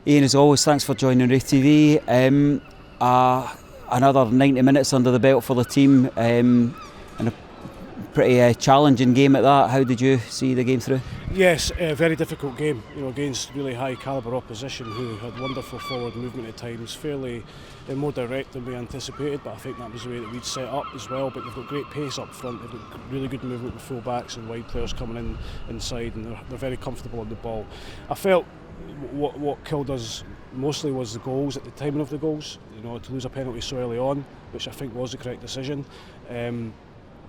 Ian, as always, thanks for joining RaithTV. Another 90 minutes under the belt for the team, and a pretty challenging game at that. How did you see the game through? Yes, a very difficult game, against really high calibre opposition who had wonderful forward movement at times, fairly more direct than we anticipated, but I think that was the way that we'd set up as well. But they've got great pace up front, they've got really good movement with full backs and wide players coming in inside, and they're very comfortable on the ball. I felt what killed us mostly was the goals, at the timing of the goals, to lose a penalty so early on, which I think was the correct decision. And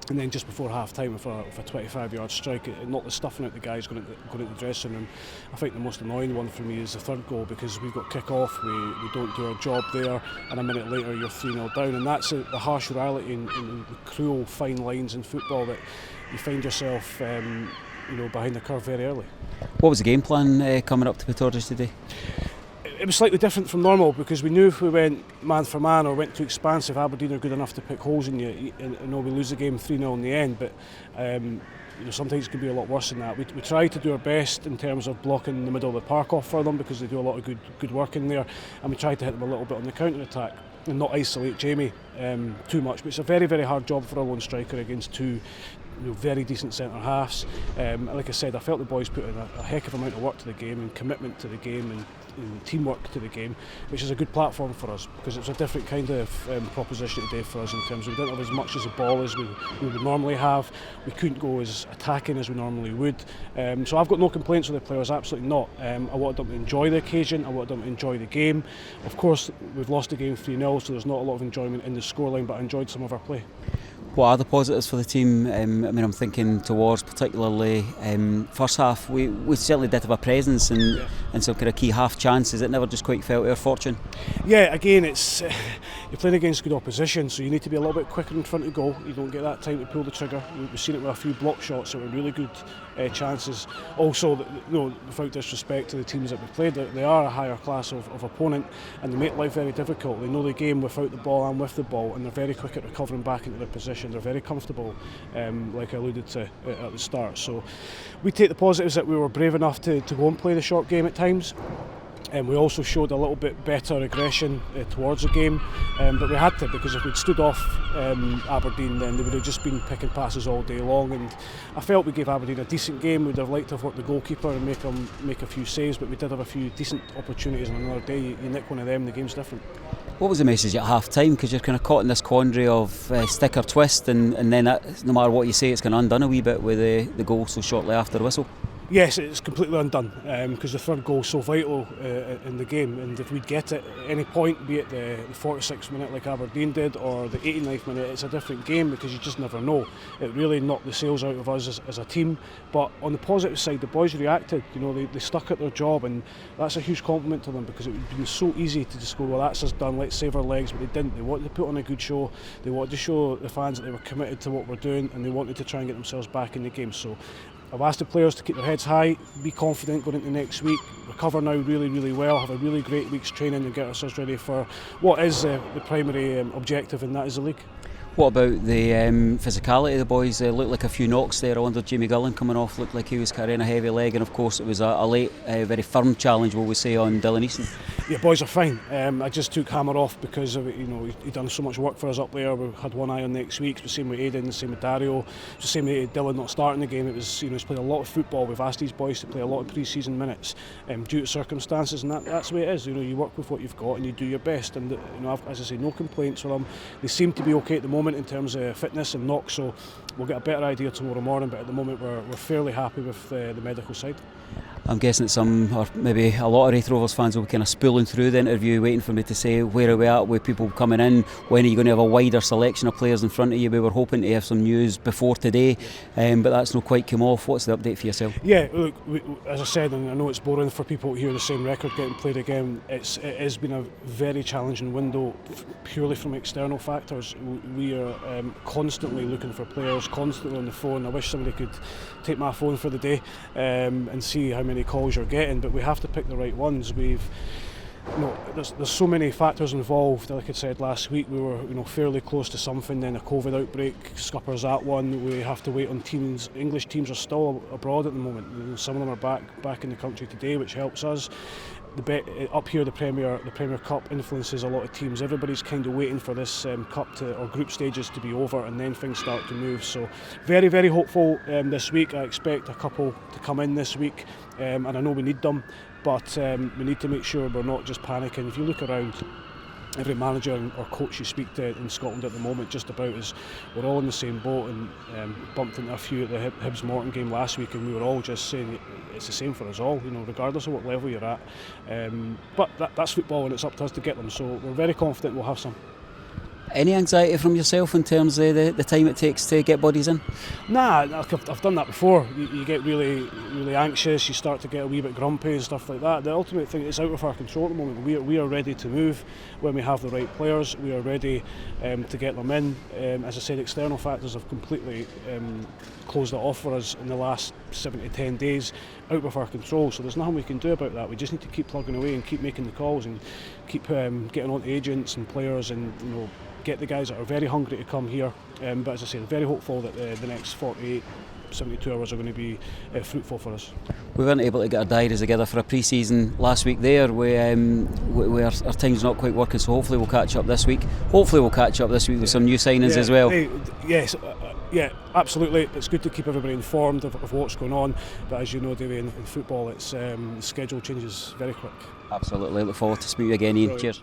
then just before half time with a 25-yard strike, it knocked the stuffing out the guys going into the dressing room. I think the most annoying one for me is the third goal, because we've got kick off, we don't do our job there, and a minute later you're 3-0 down, and that's the harsh reality in the cruel fine lines in football, that you find yourself behind the curve very early. What was the game plan coming up to Portage today? It was slightly different from normal, because we knew if we went man for man or went too expansive, Aberdeen are good enough to pick holes in you. We lose the game 3-0 in the end, but sometimes it can be a lot worse than that. We try to do our best in terms of blocking the middle of the park off for them, because they do a lot of good work in there, and we try to hit them a little bit on the counter attack and not isolate Jamie too much. But it's a very, very hard job for a lone striker against two very decent centre halves. Like I said, I felt the boys put in a heck of amount of work to the game and commitment to the game and teamwork to the game, which is a good platform for us, because it's a different kind of proposition today for us, in terms of we didn't have as much as the ball as we would normally have. We couldn't go as attacking as we normally would. So I've got no complaints with the players, absolutely not. I wanted them to enjoy the occasion, I wanted them to enjoy the game. Of course, we've lost the game 3-0, so there's not a lot of enjoyment in the scoreline, but I enjoyed some of our play. What are the positives for the team? I'm thinking towards particularly first half. We certainly did have a presence and some kind of key half chances. It never just quite felt our fortune. Yeah, again, it's you're playing against good opposition, so you need to be a little bit quicker in front of goal. You don't get that time to pull the trigger. We've seen it with a few block shots that were really good chances. Also, without disrespect to the teams that we played, they are a higher class of opponent, and they make life very difficult. They know the game without the ball and with the ball, and they're very quick at recovering back into their position. They're very comfortable, like I alluded to at the start. So we take the positives that we were brave enough to go and play the short game at times. And we also showed a little bit better aggression towards the game, but we had to, because if we'd stood off Aberdeen, then they would have just been picking passes all day long, and I felt we gave Aberdeen a decent game. We'd have liked to have worked the goalkeeper and make a few saves, but we did have a few decent opportunities, and another day you nick one of them, the game's different. What was the message at half time? Because you're kind of caught in this quandary of stick or twist, and then no matter what you say, it's kind of undone a wee bit with the goal so shortly after the whistle. Yes, it's completely undone, because the third goal is so vital in the game, and if we'd get it at any point, be it the 46th minute like Aberdeen did or the 89th minute, it's a different game, because you just never know. It really knocked the sails out of us as a team, but on the positive side, the boys reacted. They stuck at their job, and that's a huge compliment to them, because it would have been so easy to just go, well, that's us done, let's save our legs, but they didn't. They wanted to put on a good show, they wanted to show the fans that they were committed to what we're doing, and they wanted to try and get themselves back in the game. So I've asked the players to keep their heads high, be confident going into next week, recover now really, really well, have a really great week's training and get ourselves ready for what is the primary objective, and that is the league. What about the physicality of the boys? Looked like a few knocks there under Jamie Gullen coming off, looked like he was carrying a heavy leg, and of course it was a late, very firm challenge, will we say, on Dylan Easton. Yeah, boys are fine. I just took Hammer off because of it. He'd done so much work for us up there. We had one eye on next week. The same with Aidan, the same with Dario, the same with Dylan not starting the game. It was, he's played a lot of football. We've asked these boys to play a lot of pre-season minutes due to circumstances, and that's the way it is. You work with what you've got and you do your best. And as I say, no complaints from them. They seem to be okay at the moment in terms of fitness and knocks. So we'll get a better idea tomorrow morning. But at the moment, we're fairly happy with the medical side. I'm guessing that some, or maybe a lot of Raith Rovers fans will be kind of spooling through the interview, waiting for me to say where are we at with people coming in, when are you going to have a wider selection of players in front of you. We were hoping to have some news before today, but that's not quite come off. What's the update for yourself? Yeah, look, as I said, and I know it's boring for people to hear the same record getting played again, it has been a very challenging window purely from external factors. We are constantly looking for players, constantly on the phone. I wish somebody could take my phone for the day and see how many calls you're getting, but we have to pick the right ones. There's so many factors involved. Like I said last week, we were fairly close to something, then a COVID outbreak scuppers that one. We have to wait on teams. English teams are still abroad at the moment. Some of them are back in the country today, which helps us. up here, the Premier Cup influences a lot of teams. Everybody's kind of waiting for this cup or group stages to be over, and then things start to move. So very, very hopeful this week. I expect a couple to come in this week, and I know we need them, but we need to make sure we're not just panicking. If you look around, every manager or coach you speak to in Scotland at the moment, just about is we're all in the same boat, and bumped into a few at the Hibs Morton game last week, and we were all just saying it's the same for us all, regardless of what level you're at. But that's football, and it's up to us to get them. So we're very confident we'll have some. Any anxiety from yourself in terms of the time it takes to get bodies in? Nah, I've done that before. You get really, really anxious, you start to get a wee bit grumpy and stuff like that. The ultimate thing is out of our control at the moment. We are ready to move when we have the right players. We are ready to get them in. As I said, external factors have completely closed it off for us in the last 7 to 10 days, out of our control. So there's nothing we can do about that. We just need to keep plugging away and keep making the calls and keep getting on to agents and players, and get the guys that are very hungry to come here. But as I say, very hopeful that the next 48, 72 hours are going to be fruitful for us. We weren't able to get our diaries together for a pre-season last week there. Our time's not quite working, so hopefully we'll catch up this week. With some new signings as well. Yes, yeah, absolutely. It's good to keep everybody informed of what's going on, but as you know, Davey, in football, it's the schedule changes very quick. Absolutely. Look forward to speaking again, Ian. Brilliant. Cheers.